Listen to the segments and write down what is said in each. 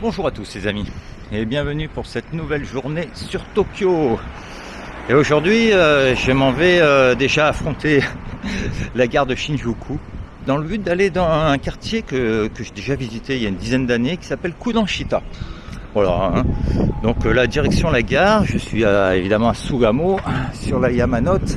Bonjour à tous les amis et bienvenue pour cette nouvelle journée sur Tokyo. Et aujourd'hui je m'en vais déjà affronter la gare de Shinjuku dans le but d'aller dans un quartier que j'ai déjà visité il y a une dizaine d'années qui s'appelle Kudanshita. Voilà, hein. Donc la direction la gare, je suis évidemment à Sugamo sur la Yamanote.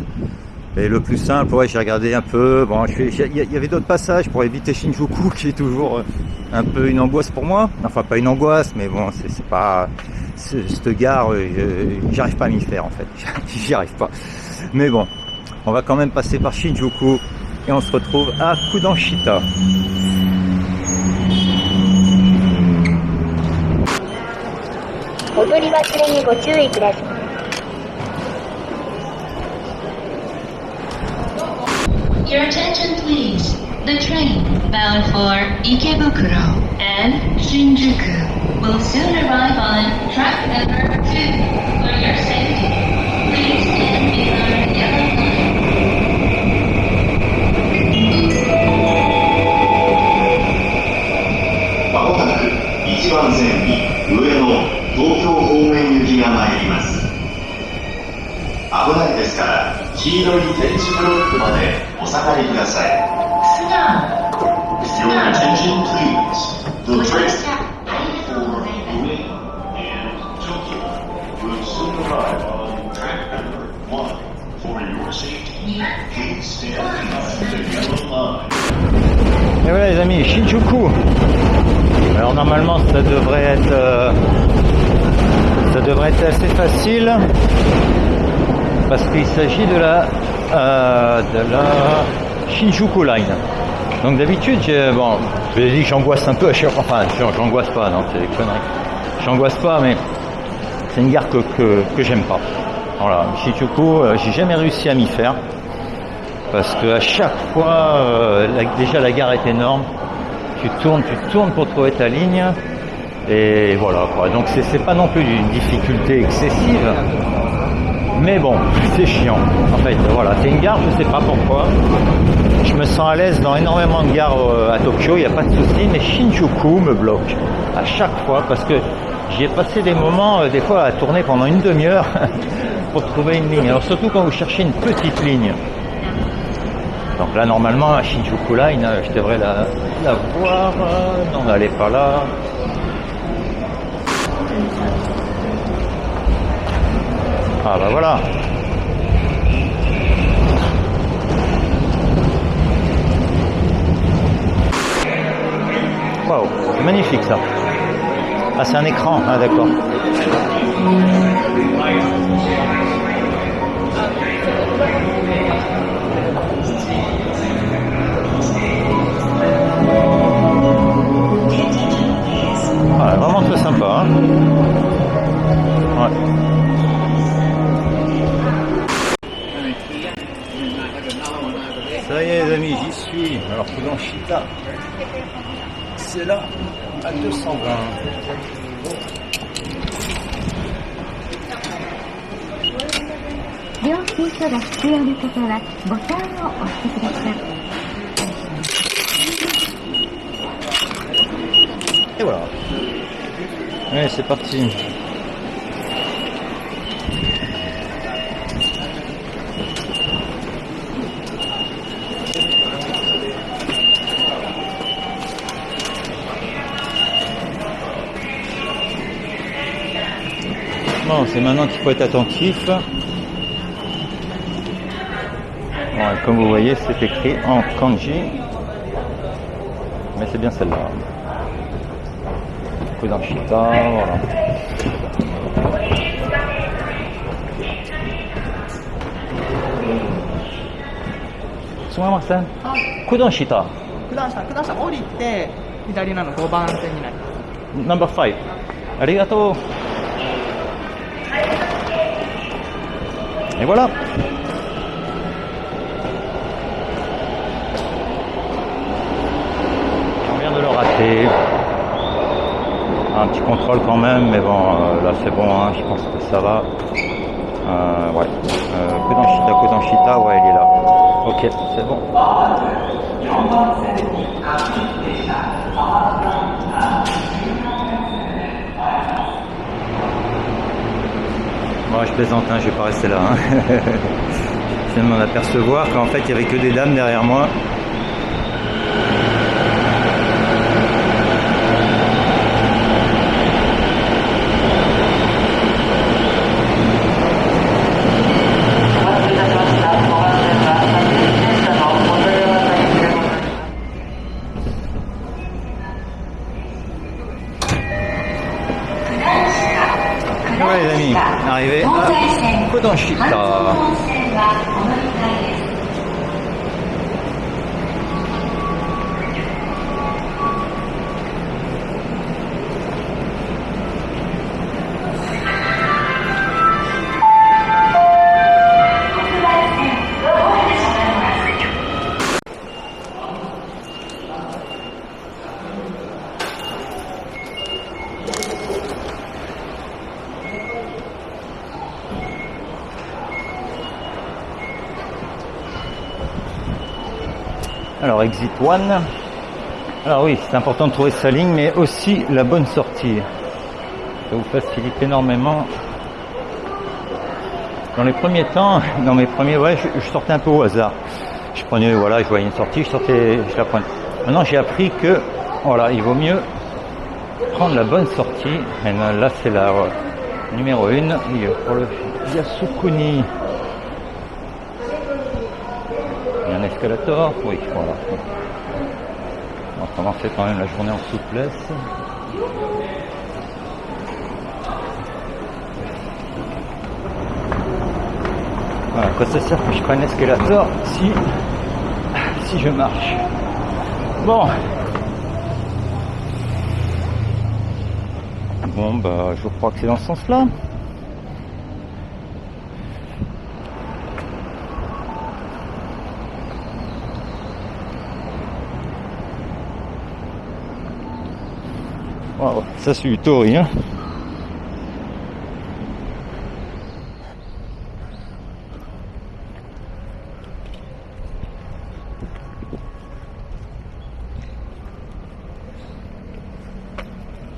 Et le plus simple, ouais, j'ai regardé un peu, bon, il y avait d'autres passages pour éviter Shinjuku qui est toujours un peu une angoisse pour moi. Enfin, pas une angoisse, mais bon, c'est pas... Cette gare, j'arrive pas à m'y faire en fait, j'y arrive pas. Mais bon, on va quand même passer par Shinjuku et on se retrouve à Kudanshita. Your attention please. The train bound for Ikebukuro and Shinjuku will soon arrive on track number 2. For your safety, please stand behind the yellow line. まもなく1番線に上野東京方面行きが参ります。危ないですから黄色い点字ブロックまでお下がりください。Your attention please. The train for Ueno and Tokyo will soon arrive on track number 1. For your safety, please stand behind the yellow line. Et voilà les amis, Shinjuku. Alors normalement ça devrait être assez facile parce qu'il s'agit de la Shinjuku Line. Donc d'habitude, je vous ai dit que j'angoisse un peu à chaque fois. Enfin, j'angoisse pas, non, c'est des conneries. J'angoisse pas, mais c'est une gare que j'aime pas. Voilà, Shinjuku, j'ai jamais réussi à m'y faire parce que à chaque fois, déjà la gare est énorme. Tu tournes pour trouver ta ligne et voilà quoi. Donc c'est pas non plus une difficulté excessive. Mais bon, c'est chiant. En fait, voilà, c'est une gare, je sais pas pourquoi. Je me sens à l'aise dans énormément de gares à Tokyo, il n'y a pas de souci, mais Shinjuku me bloque à chaque fois parce que j'y ai passé des moments, des fois, à tourner pendant une demi-heure pour trouver une ligne. Alors surtout quand vous cherchez une petite ligne. Donc là, normalement, à Shinjuku Line, je devrais la voir. Non, elle n'est pas là. Ah bah voilà. Waouh, c'est magnifique ça. Ah c'est un écran, ah d'accord. Ah, vraiment très sympa, hein. Ouais. Ça y est les amis, j'y suis. Alors Kudanshita, c'est là, à 220. Et voilà. Allez, c'est parti. Bon, c'est maintenant qu'il faut être attentif. Bon, comme vous voyez, c'est écrit en kanji. Mais c'est bien celle-là. Kudanshita, voilà. Sumimasen. Kudanshita. 九段下降りて左なの5番線になります。 Number 5. ありがとう。Et voilà. On vient de le rater. Un petit contrôle quand même, mais bon, là c'est bon, hein, je pense que ça va. Ouais. Kudanshita, ouais, il est là. Ok, c'est bon. Bon, je plaisante, hein, je vais pas rester là. Hein. Je viens de m'en apercevoir qu'en fait il n'y avait que des dames derrière moi. Ouais les amis, arrivé à Kodanshita. Alors exit 1. Alors oui, c'est important de trouver sa ligne, mais aussi la bonne sortie. Ça vous facilite énormément. Dans les premiers temps, dans mes premiers, ouais, je sortais un peu au hasard. Je prenais, voilà, je voyais une sortie, je la prenais. Maintenant j'ai appris que, voilà, il vaut mieux prendre la bonne sortie. Et là c'est la numéro 1, pour le Yasukuni. Il y a un escalator, oui, voilà. On va commencer quand même la journée en souplesse. Voilà, quoi ça sert que je prenne l'escalator si je marche. Bon, bah je crois que c'est dans ce sens-là. Wow, ça c'est du Tori, hein.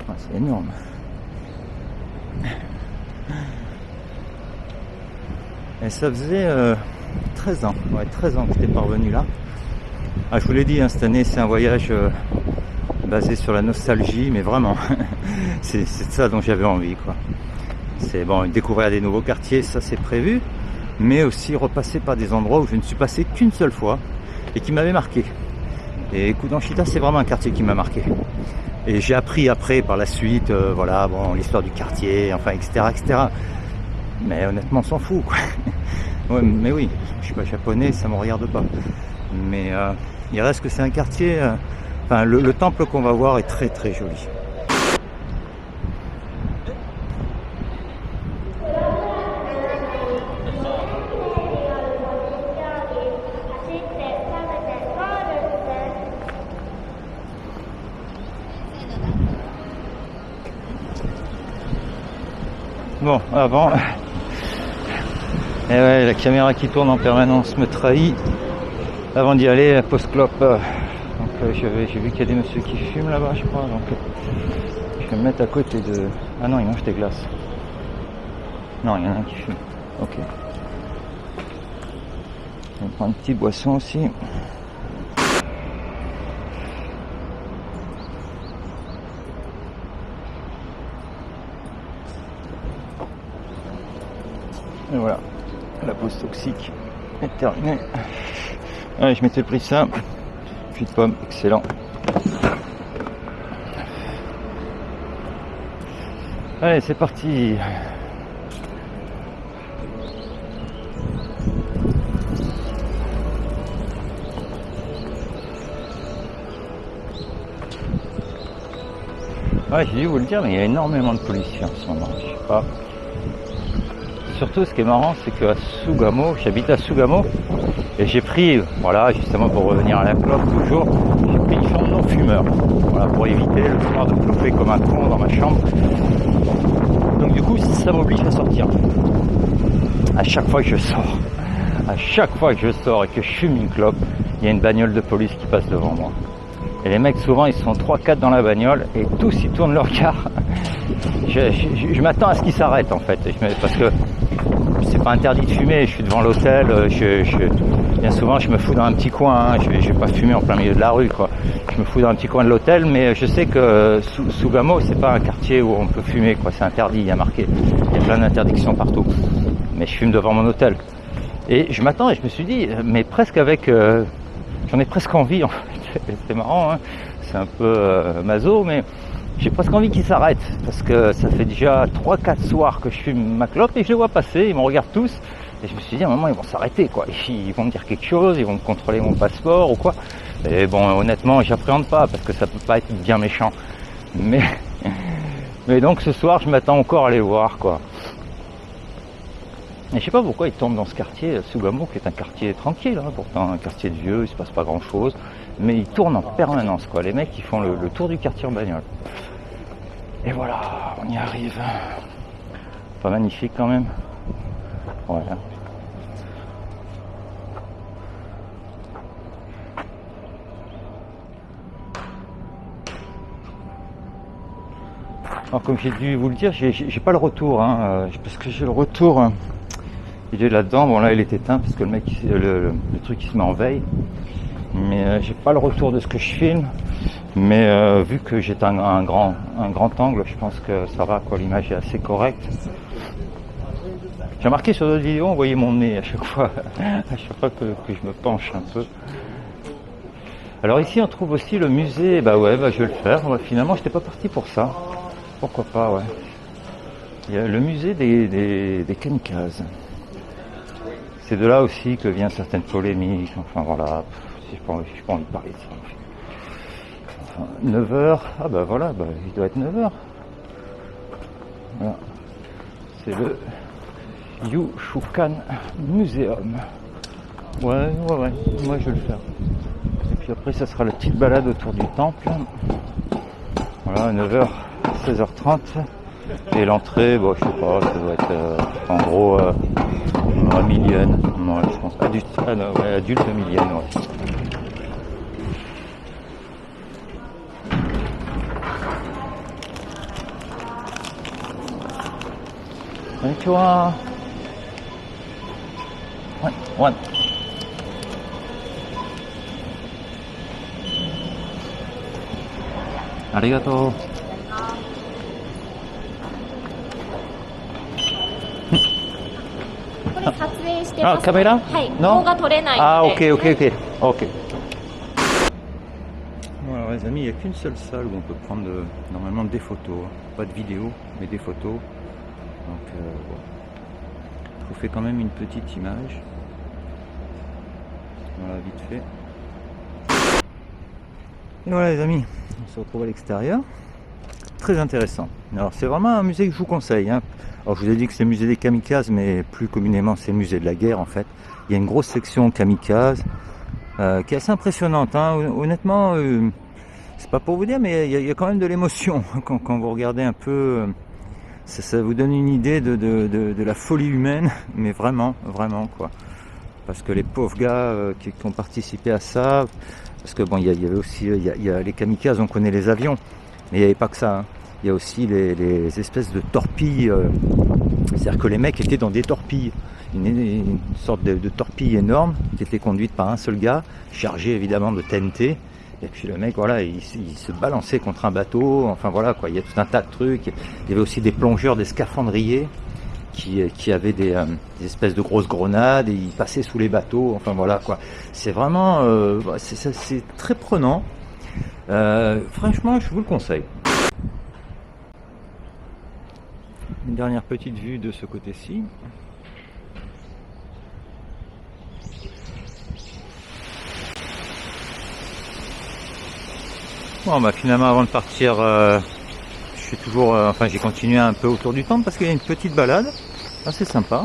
Ah, c'est énorme. Et ça faisait 13 ans, ouais, 13 ans que j'étais parvenu là. Ah, je vous l'ai dit, hein, cette année c'est un voyage basé sur la nostalgie, mais vraiment, c'est de ça dont j'avais envie, quoi. C'est bon, découvrir des nouveaux quartiers, ça c'est prévu, mais aussi repasser par des endroits où je ne suis passé qu'une seule fois et qui m'avaient marqué. Et Kodanshita, c'est vraiment un quartier qui m'a marqué. Et j'ai appris après, par la suite, voilà, bon, l'histoire du quartier, enfin, etc., etc. Mais honnêtement, on s'en fout, quoi. Ouais, mais oui, je suis pas japonais, ça me regarde pas. Mais il reste que c'est un quartier. Enfin, le temple qu'on va voir est très très joli. Bon, avant, et ouais, la caméra qui tourne en permanence me trahit. Avant d'y aller, post-clope. J'ai vu qu'il y a des messieurs qui fument là-bas, je crois, donc je vais me mettre à côté de... Ah non, ils mangent des glaces. Non, il y en a un qui fume. Ok. Je vais prendre une petite boisson aussi. Et voilà, la pause toxique est terminée. Allez, je m'étais pris ça. De pommes, excellent. Allez, c'est parti. Ouais, j'ai dû vous le dire, mais il y a énormément de policiers en ce moment. Je sais pas. Surtout, ce qui est marrant, c'est qu'à Sugamo, j'habite à Sugamo, et j'ai pris, voilà, justement pour revenir à la clope toujours, j'ai pris une chambre non-fumeur, voilà, pour éviter le soir de cloper comme un con dans ma chambre. Donc du coup, ça m'oblige à sortir. À chaque fois que je sors et que je fume une clope, il y a une bagnole de police qui passe devant moi. Et les mecs, souvent, ils sont 3-4 dans la bagnole, et tous, ils tournent leur regard. Je m'attends à ce qu'ils s'arrêtent, en fait, parce que c'est pas interdit de fumer. Je suis devant l'hôtel, bien souvent je me fous dans un petit coin, hein. Je vais pas fumer en plein milieu de la rue, quoi. Je me fous dans un petit coin de l'hôtel, mais je sais que Sugamo, c'est pas un quartier où on peut fumer, quoi. C'est interdit, il y a marqué. Il y a plein d'interdictions partout. Mais je fume devant mon hôtel. Et je m'attends et je me suis dit, mais presque avec... j'en ai presque envie, en fait. C'est marrant, hein. C'est un peu maso, mais j'ai presque envie qu'ils s'arrêtent. Parce que ça fait déjà 3-4 soirs que je fume ma clope et je les vois passer, ils me regardent tous. Et je me suis dit, à un moment, ils vont s'arrêter, quoi. Ils vont me dire quelque chose, ils vont me contrôler mon passeport ou quoi. Et bon, honnêtement, j'appréhende pas parce que ça peut pas être bien méchant. Mais donc ce soir, je m'attends encore à les voir, quoi. Et je sais pas pourquoi ils tombent dans ce quartier, Sugamo, qui est un quartier tranquille, hein, pourtant un quartier de vieux, il se passe pas grand chose. Mais ils tournent en permanence, quoi. Les mecs, ils font le tour du quartier en bagnole. Et voilà, on y arrive. Pas magnifique quand même. Voilà. Alors comme j'ai dû vous le dire, j'ai pas le retour, hein, parce que j'ai le retour, il est là-dedans. Bon là il est éteint parce que le mec, le truc il se met en veille. Mais j'ai pas le retour de ce que je filme. Mais vu que j'ai un grand angle, je pense que ça va, quoi. L'image est assez correcte. J'ai remarqué sur d'autres vidéos, on voyait mon nez à chaque fois, que je me penche un peu. Alors ici on trouve aussi le musée, bah ouais, je vais le faire. Ouais, finalement j'étais pas parti pour ça. Pourquoi pas, ouais. Il y a le musée des kamikazes. C'est de là aussi que viennent certaines polémiques, enfin voilà, j'ai pas envie de parler de ça. Enfin, 9h, ah bah voilà, il doit être 9h. Voilà. C'est le Yushukan Museum. Ouais, moi je vais le faire. Et puis après ça sera la petite balade autour du temple. Voilà, 9h, 16h30. Et l'entrée, bon je sais pas, ça doit être en gros millienne. Ouais, je pense adulte millienne, ouais. Konnichiwa. One. Arigato. これ撮影してます。カメラ？はい。 Non? 動画撮れないので。 Ah ok. Bon alors les amis, il n'y a qu'une seule salle où on peut prendre normalement des photos, hein. Pas de vidéos, mais des photos. Donc voilà. Je vous fais quand même une petite image. Voilà, vite fait. Et voilà les amis, on se retrouve à l'extérieur. Très intéressant. Alors c'est vraiment un musée que je vous conseille, hein. Alors je vous ai dit que c'est le musée des kamikazes, mais plus communément c'est le musée de la guerre en fait. Il y a une grosse section kamikazes qui est assez impressionnante, hein. Honnêtement, c'est pas pour vous dire, mais il y a quand même de l'émotion quand vous regardez un peu. Ça vous donne une idée de la folie humaine, mais vraiment quoi. Parce que les pauvres gars qui ont participé à ça, parce que bon, il y avait aussi, il y a les kamikazes, on connaît les avions, mais il n'y avait pas que ça, hein. Il y a aussi les espèces de torpilles, c'est-à-dire que les mecs étaient dans des torpilles, une sorte de torpille énorme qui était conduite par un seul gars, chargée évidemment de TNT. Et puis le mec, voilà, il se balançait contre un bateau, enfin voilà quoi, il y a tout un tas de trucs. Il y avait aussi des plongeurs, des scaphandriers qui avaient des espèces de grosses grenades et ils passaient sous les bateaux, enfin voilà quoi. C'est vraiment, c'est très prenant. Franchement, je vous le conseille. Une dernière petite vue de ce côté-ci. Bon bah finalement avant de partir, je suis toujours, j'ai continué un peu autour du temple parce qu'il y a une petite balade assez sympa.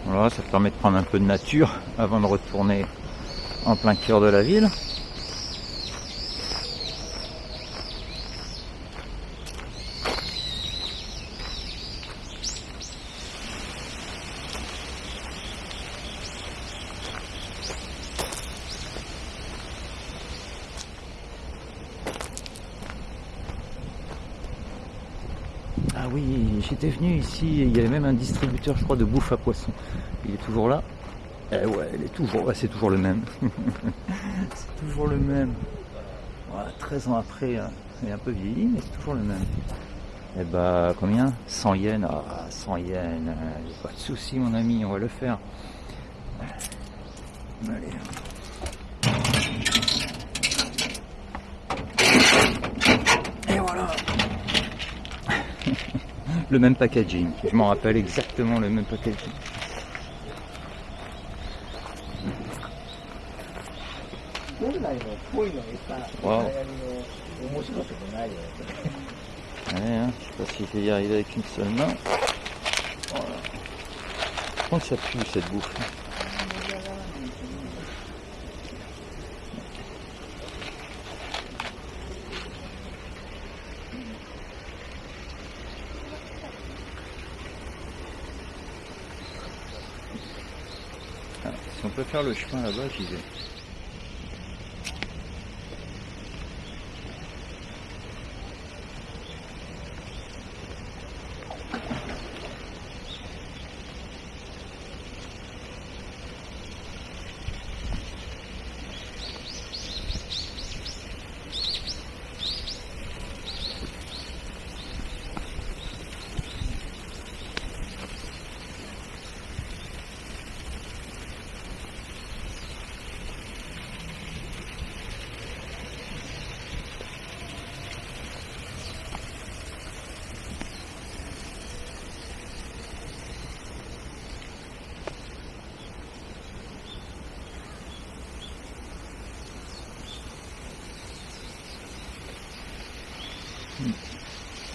Voilà, ça permet de prendre un peu de nature avant de retourner en plein cœur de la ville. Ah oui, j'étais venu ici et il y avait même un distributeur, je crois, de bouffe à poisson. Il est toujours là. Eh ouais, il est toujours là, c'est toujours le même. C'est toujours le même. Voilà, 13 ans après, il est un peu vieilli, mais c'est toujours le même. Eh bah, combien 100 yens. Ah, 100 yens. Pas de souci, mon ami, on va le faire. Allez. Et voilà. Le même packaging. Je m'en rappelle exactement le même packaging. Wow. Allez, hein, je sais pas si je vais y arriver avec une seule main. Voilà. Par contre, ça pue cette bouffe. Ah, si on peut faire le chemin là-bas, j'y vais.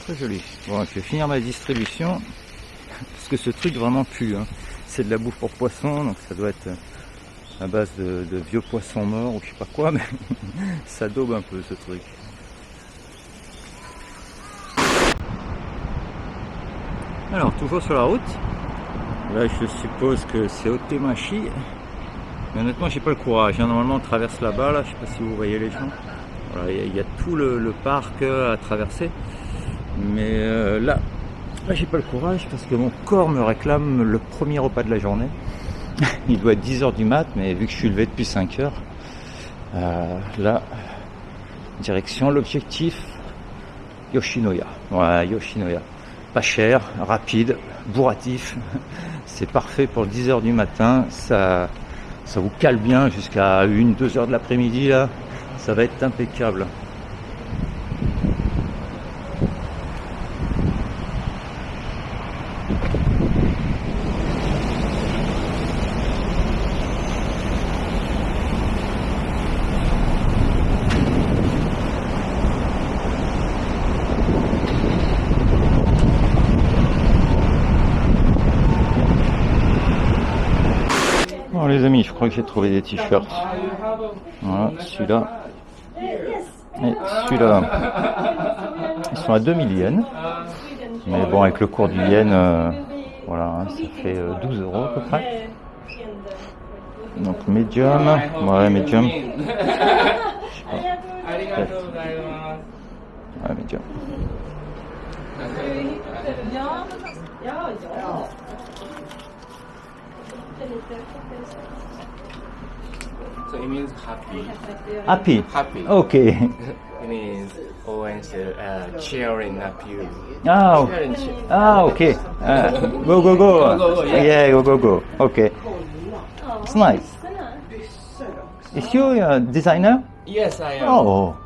Très joli. Bon, je vais finir ma distribution parce que ce truc vraiment pue. Hein. C'est de la bouffe pour poisson, donc ça doit être à base de vieux poissons morts ou je sais pas quoi, mais ça daube un peu ce truc. Alors, toujours sur la route. Là, je suppose que c'est Otemachi. Mais honnêtement, j'ai pas le courage. Normalement, on traverse là-bas. Là, je sais pas si vous voyez les gens. Voilà, il y a tout le parc à traverser. Mais là, j'ai pas le courage parce que mon corps me réclame le premier repas de la journée. Il doit être 10h du mat, mais vu que je suis levé depuis 5h, là, direction l'objectif Yoshinoya. Voilà, Yoshinoya. Pas cher, rapide, bourratif. C'est parfait pour 10h du matin. Ça vous cale bien jusqu'à 1-2h de l'après-midi là. Ça va être impeccable. Bon les amis, je crois que j'ai trouvé des t-shirts. Voilà, celui-là. Et celui-là. Ils sont à 2000 yens. Mais bon, avec le cours du yen, voilà, hein, ça fait 12 € à peu près. Donc medium, ouais medium. Je sais pas. Peut-être. Ouais, medium. So it means happy. Happy. Happy. Okay. It means always cheering up you. Ah, Cheering, cheer. ah, okay. Go, go, go. go, yeah. Yeah, go, go, go. Okay. It's nice. Is you a designer? Yes, I am. Oh,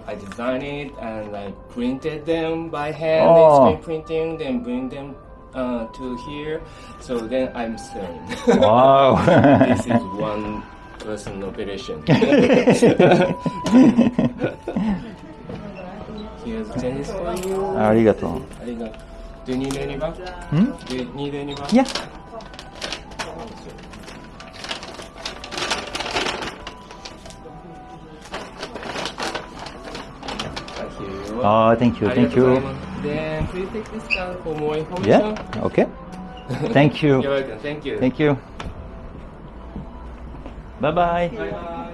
I designed it and I printed them by hand, Oh. screen printing, then bring them to here. So then I'm selling. wow. This is one person operation. Here's tennis for you. Arigato. Arigato. Do you need any back? Hmm? Do you need any back? Yeah. Thank you. Oh, thank you, thank you. Then please take this card for more information. Yeah. Okay. Thank you. You're welcome. Thank you. Thank you. Bye bye. Bye bye.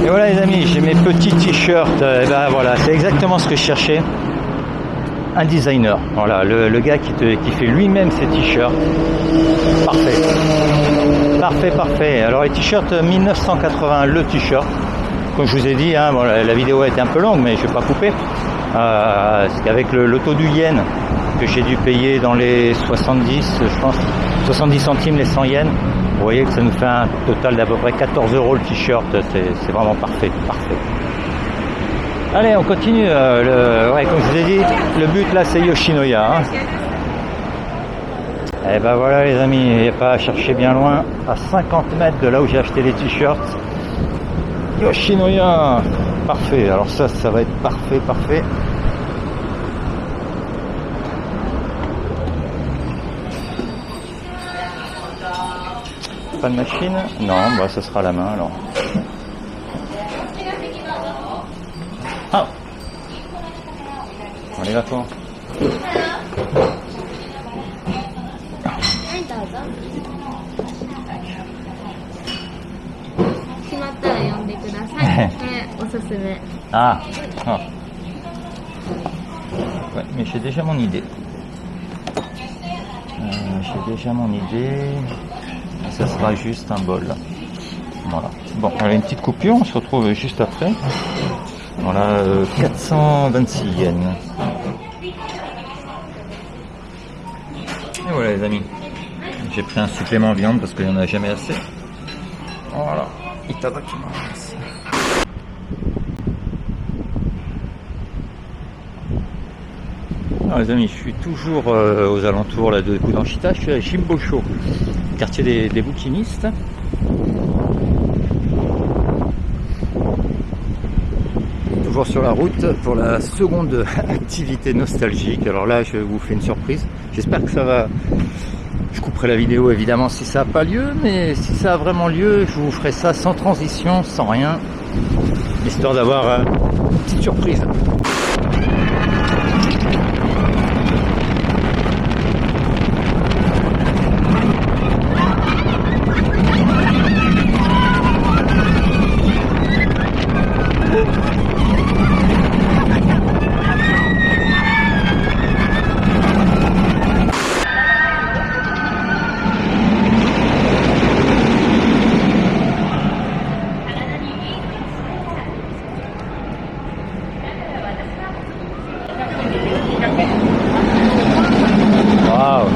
Et voilà petit t-shirt, eh ben voilà, c'est exactement ce que je cherchais. Un designer, voilà, le gars qui fait lui-même ses t-shirts. Parfait. Alors les t-shirts 1980, le t-shirt, comme je vous ai dit, hein, bon, la vidéo a été un peu longue, mais je vais pas couper. Parce qu'avec le taux du yen que j'ai dû payer dans les 70, je pense, 70 centimes les 100 yens, vous voyez que ça nous fait un total d'à peu près 14 € le t-shirt, c'est vraiment parfait. Allez, on continue. Ouais, comme je vous ai dit, le but là c'est Yoshinoya. Hein. Et ben voilà les amis, il n'y a pas à chercher bien loin, à 50 mètres de là où j'ai acheté les t-shirts. Yoshinoya, parfait. Alors ça va être parfait. Pas de machine? Non, bah ça sera la main alors. Ah, allez, va-toi. はいどうぞ決まったら呼んでくださいこれおすすめ Ah. Ouais, mais j'ai déjà mon idée. Ça sera juste un bol. Voilà. Bon, elle a une petite coupure, on se retrouve juste après. Voilà, 426 yens. Et voilà les amis. J'ai pris un supplément viande parce qu'il n'y en a jamais assez. Voilà. Itadakimasu. Alors les amis, je suis toujours aux alentours là, de Kudanshita, je suis à Shimbosho, quartier des bouquinistes. Toujours sur la route pour la seconde activité nostalgique. Alors là, je vous fais une surprise. J'espère que ça va. Je couperai la vidéo évidemment si ça n'a pas lieu, mais si ça a vraiment lieu, je vous ferai ça sans transition, sans rien, histoire d'avoir une petite surprise.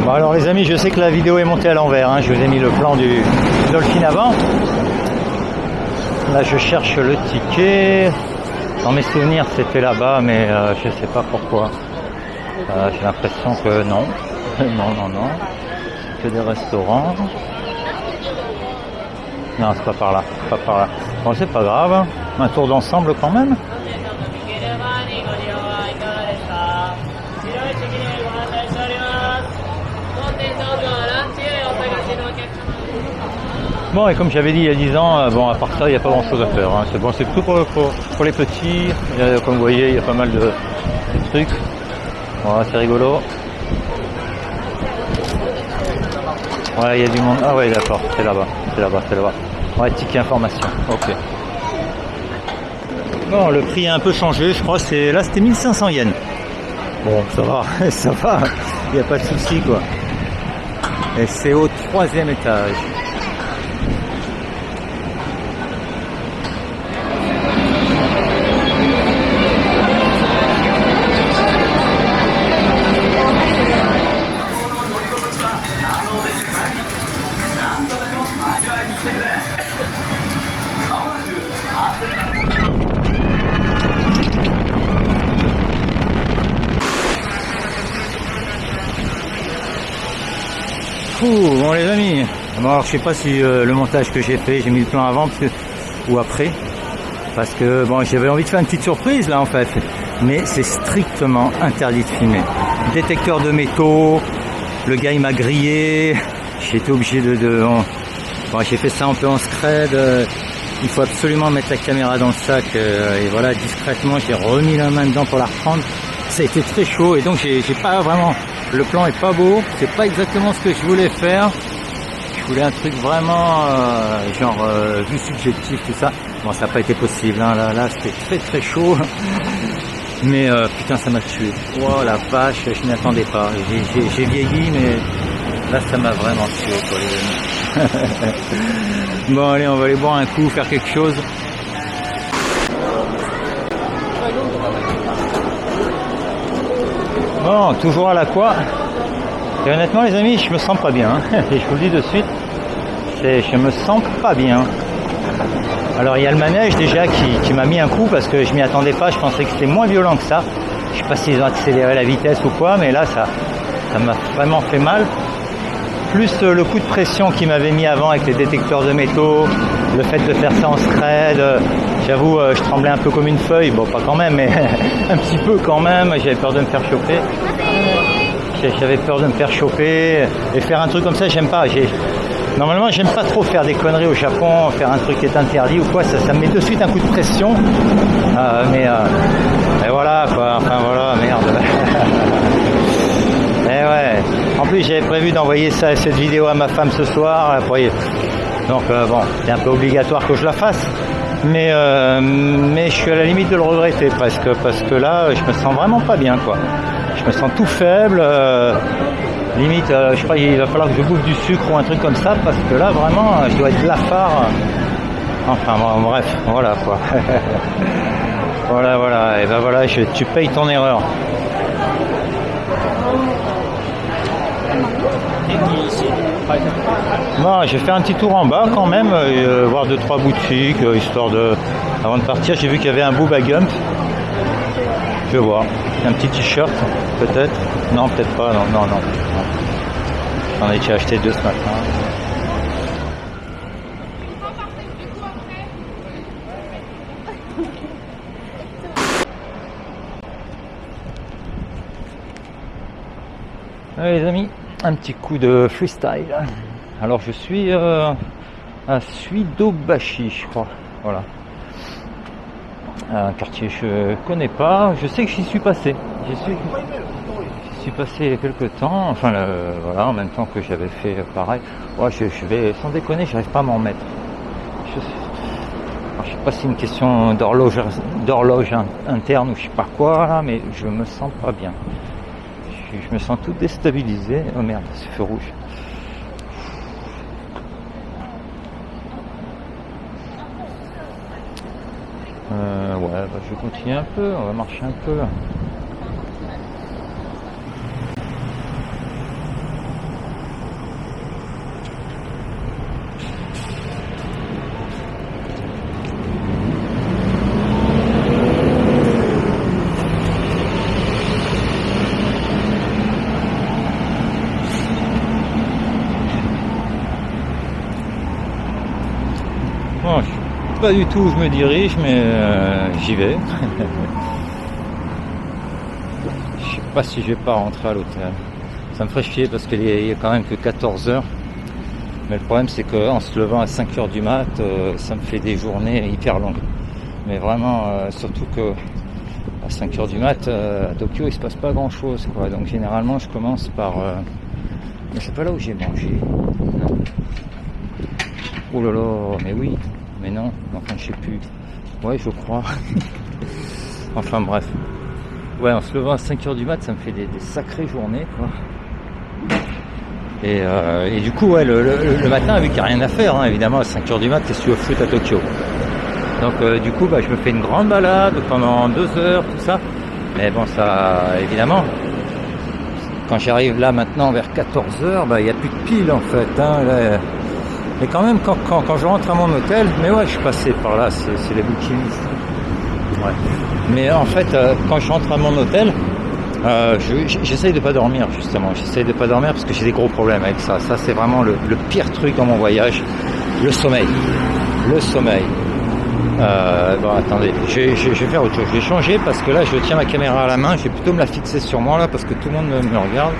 Bon alors les amis, je sais que la vidéo est montée à l'envers, hein. Je vous ai mis le plan du Dolphin avant. Là je cherche le ticket. Dans mes souvenirs c'était là-bas, mais je sais pas pourquoi. J'ai l'impression que non. Non. Que des restaurants. Non, c'est pas par là. Bon, c'est pas grave. Un tour d'ensemble quand même. Bon, et comme j'avais dit il y a 10 ans, bon, à part ça, il n'y a pas grand chose à faire. Hein. C'est bon, c'est tout pour les petits. Comme vous voyez, il y a pas mal de trucs. Voilà, c'est rigolo. Ouais, il y a du monde. Ah ouais, d'accord, c'est là-bas. Ouais, ticket information. Ok. Bon, le prix a un peu changé, je crois. Là, c'était 1500 yens. Bon, ça va. Il n'y a pas de souci, quoi. Et c'est au 3e étage. Bon les amis, bon, alors je sais pas si le montage que j'ai fait, j'ai mis le plan avant ou après, parce que bon, j'avais envie de faire une petite surprise là en fait, mais c'est strictement interdit de filmer. Détecteur de métaux, le gars il m'a grillé, j'ai été obligé bon, j'ai fait ça un peu en scred, il faut absolument mettre la caméra dans le sac et voilà, discrètement j'ai remis la main dedans pour la reprendre. Ça a été très chaud et donc j'ai pas vraiment, le plan est pas beau, c'est pas exactement ce que je voulais faire. Je voulais un truc vraiment genre vue subjective, tout ça. Bon, ça n'a pas été possible, hein. Là c'était très très chaud. Mais putain, ça m'a tué. Oh la vache, je m'y attendais pas. J'ai vieilli, mais là ça m'a vraiment tué, quoi, les amis. Bon, allez, on va aller boire un coup, faire quelque chose. Bon, toujours à l'Aqua. Et honnêtement, les amis, je me sens pas bien. Hein. Et je vous le dis de suite, je me sens pas bien. Alors il y a le manège déjà qui m'a mis un coup parce que je m'y attendais pas, je pensais que c'était moins violent que ça. Je sais pas s'ils ont accéléré la vitesse ou quoi, mais là ça m'a vraiment fait mal. Plus le coup de pression qu'il m'avait mis avant avec les détecteurs de métaux, le fait de faire ça en scred, j'avoue je tremblais un peu comme une feuille, bon pas quand même, mais un petit peu quand même, j'avais peur de me faire choper. J'avais peur de me faire choper et faire un truc comme ça, j'aime pas. Normalement, j'aime pas trop faire des conneries au Japon, faire un truc qui est interdit ou quoi, ça me met de suite un coup de pression. Mais voilà quoi, enfin voilà, merde. Et ouais. En plus, j'avais prévu d'envoyer cette vidéo à ma femme ce soir. Donc bon, c'est un peu obligatoire que je la fasse. Mais je suis à la limite de le regretter parce que là, je me sens vraiment pas bien quoi. Je me sens tout faible. Limite, je crois qu'il va falloir que je bouffe du sucre ou un truc comme ça parce que là vraiment je dois être blafard. Enfin bon, bref, voilà quoi. Voilà, et ben voilà, tu payes ton erreur. Bon, je vais faire un petit tour en bas quand même, voir 2-3 boutiques, histoire de. Avant de partir, j'ai vu qu'il y avait un Booba Gump. Je vais voir. Un petit t-shirt, peut-être. Non, peut-être pas. Non. J'en ai déjà acheté 2 ce matin. Allez les amis, un petit coup de freestyle. Alors je suis à Suidobashi, je crois. Voilà. Un quartier que je connais pas. Je sais que j'y suis passé. J'y suis passé il y a quelques temps. Enfin voilà, en même temps que j'avais fait pareil. Ouais, je vais sans déconner, j'arrive pas à m'en remettre. Je sais pas si c'est une question d'horloge interne ou je sais pas quoi là, mais je me sens pas bien. Je me sens tout déstabilisé. Oh merde, c'est feu rouge. Ouais, je vais continuer un peu, on va marcher un peu. Bon, je sais pas du tout où je me dirige, mais j'y vais. Je sais pas si je vais pas rentrer à l'hôtel. Ça me ferait chier parce qu'il y a quand même que 14 heures. Mais le problème c'est qu'en se levant à 5 heures du mat, ça me fait des journées hyper longues. Mais vraiment, surtout que à 5 heures du mat, à Tokyo il se passe pas grand chose quoi. Donc généralement je commence par... Mais c'est pas là où j'ai mangé. Non. Oh là là, mais oui. Mais non, enfin je sais plus. Ouais, je crois. Enfin bref. Ouais, en se levant à 5 heures du mat, ça me fait des sacrées journées, quoi. Et du coup, ouais, le matin, vu qu'il n'y a rien à faire, hein, évidemment, à 5 heures du mat, qu'est-ce que tu veux foutre à Tokyo? Donc du coup, je me fais une grande balade pendant 2 heures, tout ça. Mais bon, ça, évidemment, quand j'arrive là maintenant vers 14 heures, il n'y a plus de pile en fait. Hein, là, mais quand même, quand je rentre à mon hôtel, mais ouais, je suis passé par là, c'est les bouquinistes. Ouais. Mais en fait, quand je rentre à mon hôtel, j'essaye de pas dormir justement. J'essaye de pas dormir parce que j'ai des gros problèmes avec ça. Ça, c'est vraiment le pire truc dans mon voyage, le sommeil. Le sommeil. Bon, attendez, je vais faire autre chose. Je vais changer parce que là, je tiens ma caméra à la main. Je vais plutôt me la fixer sur moi là parce que tout le monde me regarde.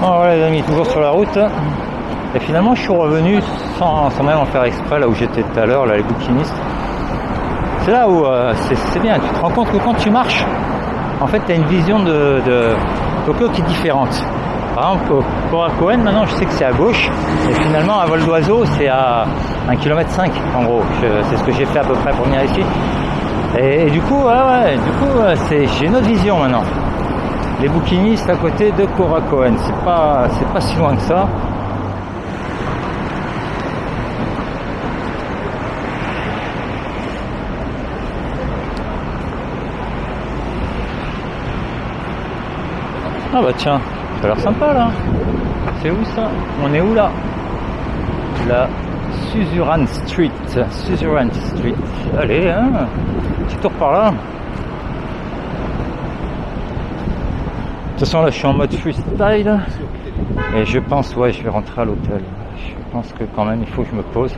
Bon, voilà les amis, toujours sur la route. Et finalement, je suis revenu sans même en faire exprès, là où j'étais tout à l'heure, là, les bouquinistes. C'est là où c'est bien. Tu te rends compte que quand tu marches, en fait, tu as une vision de Tokyo qui est différente. Par exemple, Korakuen, maintenant je sais que c'est à gauche, et finalement à vol d'oiseau c'est à 1,5 km en gros. C'est ce que j'ai fait à peu près pour venir ici. Et du coup, j'ai une autre vision maintenant. Les bouquinistes à côté de Korakuen, c'est pas si loin que ça. Ah bah tiens, ça a l'air sympa là. C'est où ça? On est où là? La Suzuran Street. Allez, hein, petit tour par là. De toute façon là je suis en mode freestyle. Et je pense, ouais, je vais rentrer à l'hôtel. Je pense que quand même il faut que je me pose.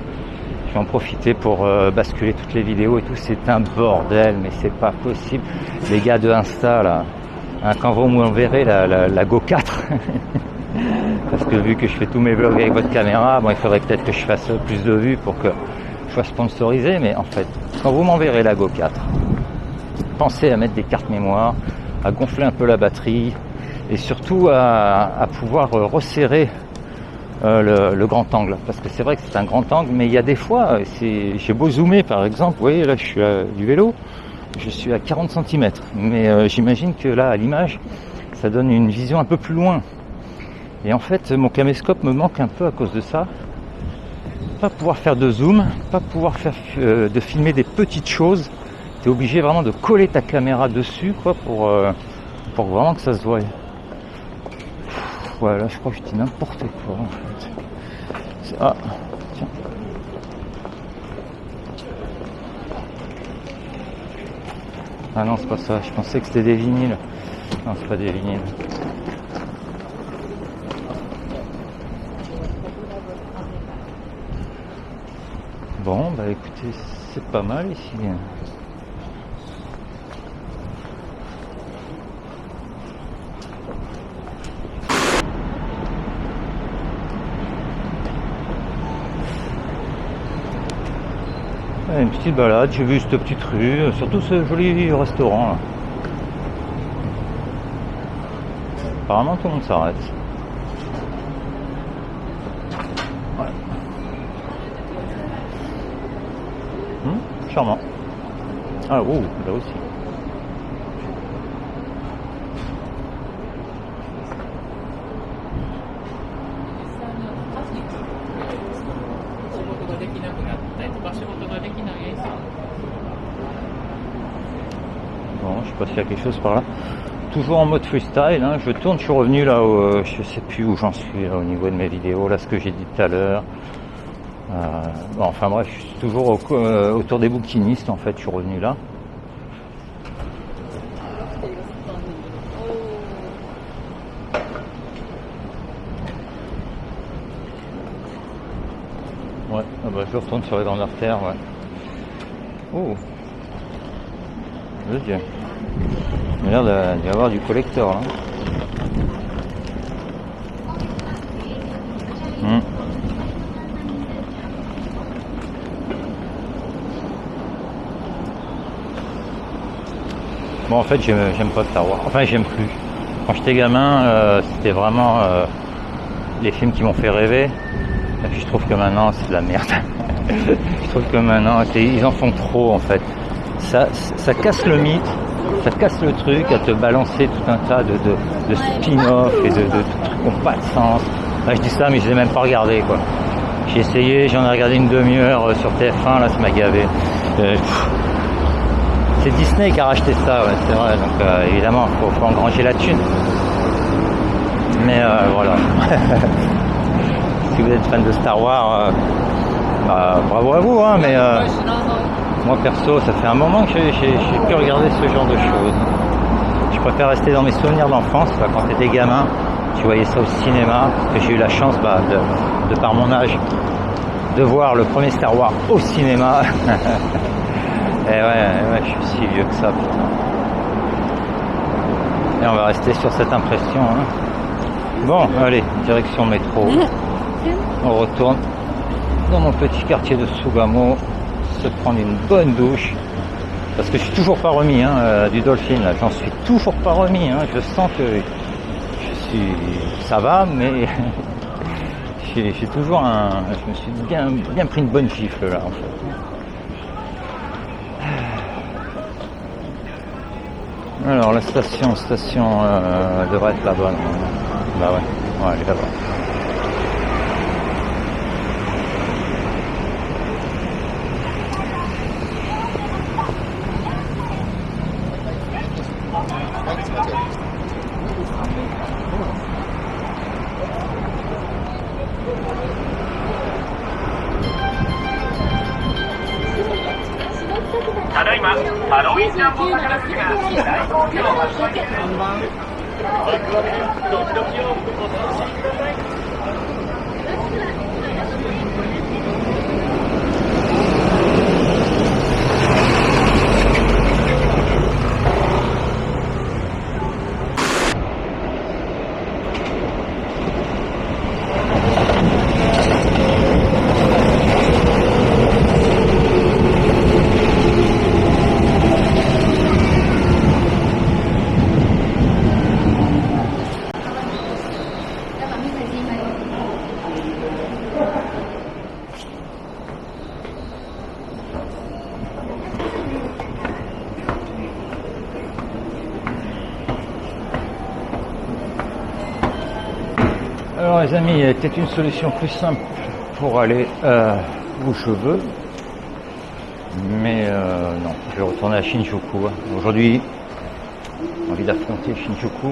Je vais en profiter pour basculer toutes les vidéos et tout. C'est un bordel, mais c'est pas possible. Les gars de Insta là. Quand vous m'enverrez la Go 4, parce que vu que je fais tous mes vlogs avec votre caméra, bon, il faudrait peut-être que je fasse plus de vues pour que je sois sponsorisé, mais en fait, quand vous m'enverrez la Go 4, pensez à mettre des cartes mémoire, à gonfler un peu la batterie, et surtout à pouvoir resserrer le grand angle, parce que c'est vrai que c'est un grand angle, mais il y a des fois, j'ai beau zoomer par exemple, vous voyez là je suis du vélo, je suis à 40 cm, mais j'imagine que là, à l'image, ça donne une vision un peu plus loin. Et en fait, mon caméscope me manque un peu à cause de ça. Pas pouvoir faire de zoom, pas pouvoir faire de filmer des petites choses. Tu es obligé vraiment de coller ta caméra dessus, quoi, pour vraiment que ça se voie. Voilà, je crois que je dis n'importe quoi, en fait. Ah, tiens. Ah non, c'est pas ça, je pensais que c'était des vinyles. Non, c'est pas des vinyles. Bon, bah écoutez, c'est pas mal ici. Une petite balade, j'ai vu cette petite rue, surtout ce joli restaurant là. Apparemment tout le monde s'arrête. Ouais. Charmant. Ah oh, là aussi. Bon, je sais pas s'il y a quelque chose par là. Toujours en mode freestyle, hein. Je tourne, je suis revenu là, je sais plus où j'en suis là, au niveau de mes vidéos, là ce que j'ai dit tout à l'heure. Bon, enfin bref, je suis toujours autour des bouquinistes en fait, je suis revenu là. Ouais, ah bah, je retourne sur les grandes artères, ouais. Oh, le Dieu. Il a l'air d'y avoir du collector là. Bon, en fait, j'aime pas Star Wars. Enfin, j'aime plus. Quand j'étais gamin, c'était vraiment les films qui m'ont fait rêver. Et puis je trouve que maintenant, c'est de la merde. Je trouve que maintenant, ils en font trop en fait. Ça casse le mythe, ça casse le truc à te balancer tout un tas de spin-off et de trucs qui n'ont pas de sens. Là, je dis ça, mais je les ai même pas regardés, quoi. J'ai essayé, j'en ai regardé une demi-heure sur TF1, là, ça m'a gavé. C'est Disney qui a racheté ça, ouais, c'est vrai, donc évidemment, faut engranger la thune. Mais voilà. Si vous êtes fan de Star Wars, bravo à vous, hein, mais moi perso, ça fait un moment que j'ai pu regarder ce genre de choses. Je préfère rester dans mes souvenirs d'enfance, quand t'étais gamin, tu voyais ça au cinéma, parce que j'ai eu la chance, de par mon âge, de voir le premier Star Wars au cinéma. Et ouais, je suis si vieux que ça, putain. Et on va rester sur cette impression, hein. Bon, allez, direction métro. On retourne dans mon petit quartier de Sugamo, se prendre une bonne douche. Parce que je suis toujours pas remis du Dolphin, là. J'en suis toujours pas remis, hein. Je sens que je ça va, mais j'ai toujours je me suis bien pris une bonne gifle là en fait. Alors la station devrait être là-bas. Bah ouais, elle est là-bas. Alors les amis, il y a peut-être une solution plus simple pour aller où je veux, mais non, je vais retourner à Shinjuku. Aujourd'hui, j'ai envie d'affronter Shinjuku.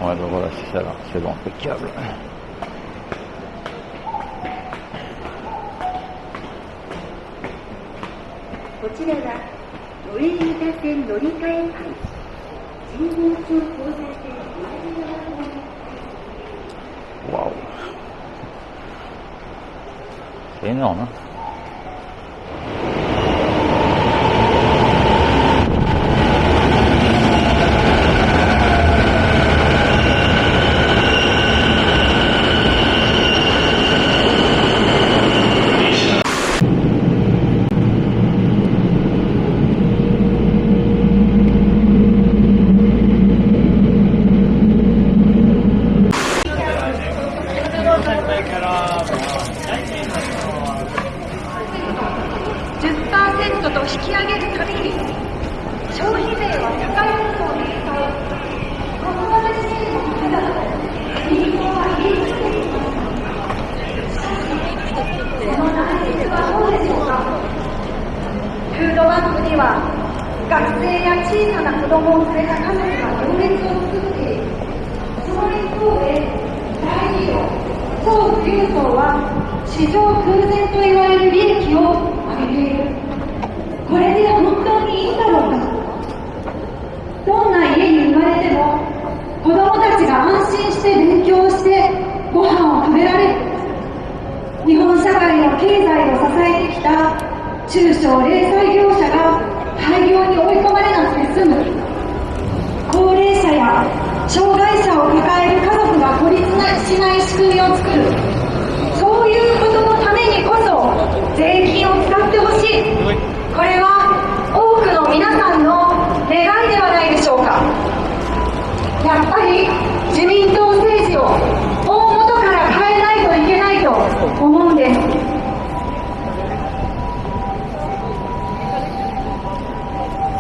Ouais, ben voilà, c'est ça là, c'est bon, impeccable. こちらは都営三田線乗り換え開始。神保町交差点 Waouh, c'est énorme, hein.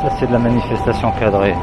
Ça c'est de la manifestation cadrée.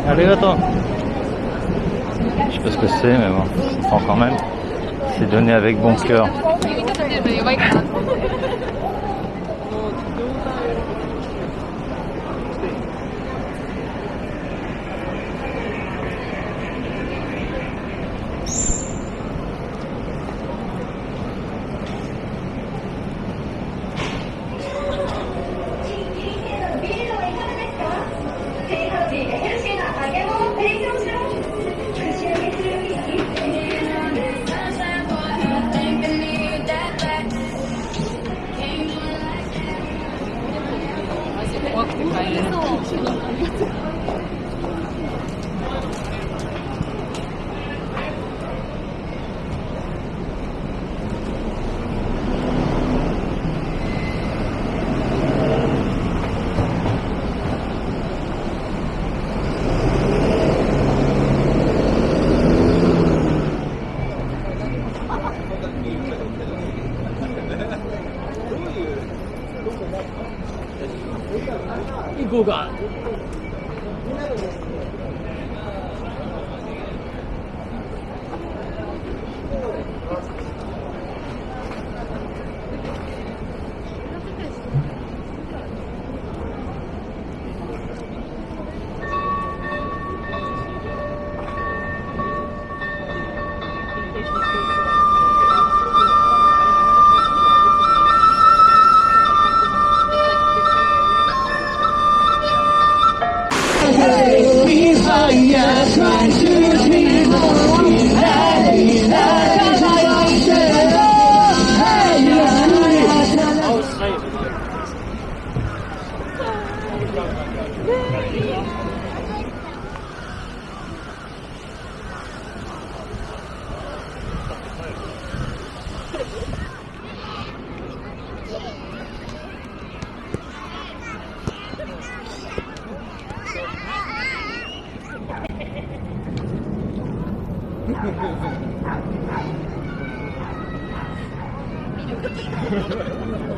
Arigato. Je sais pas ce que c'est, mais bon, enfin, quand même, c'est donné avec bon cœur.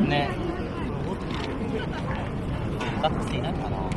ね。だっていないかな。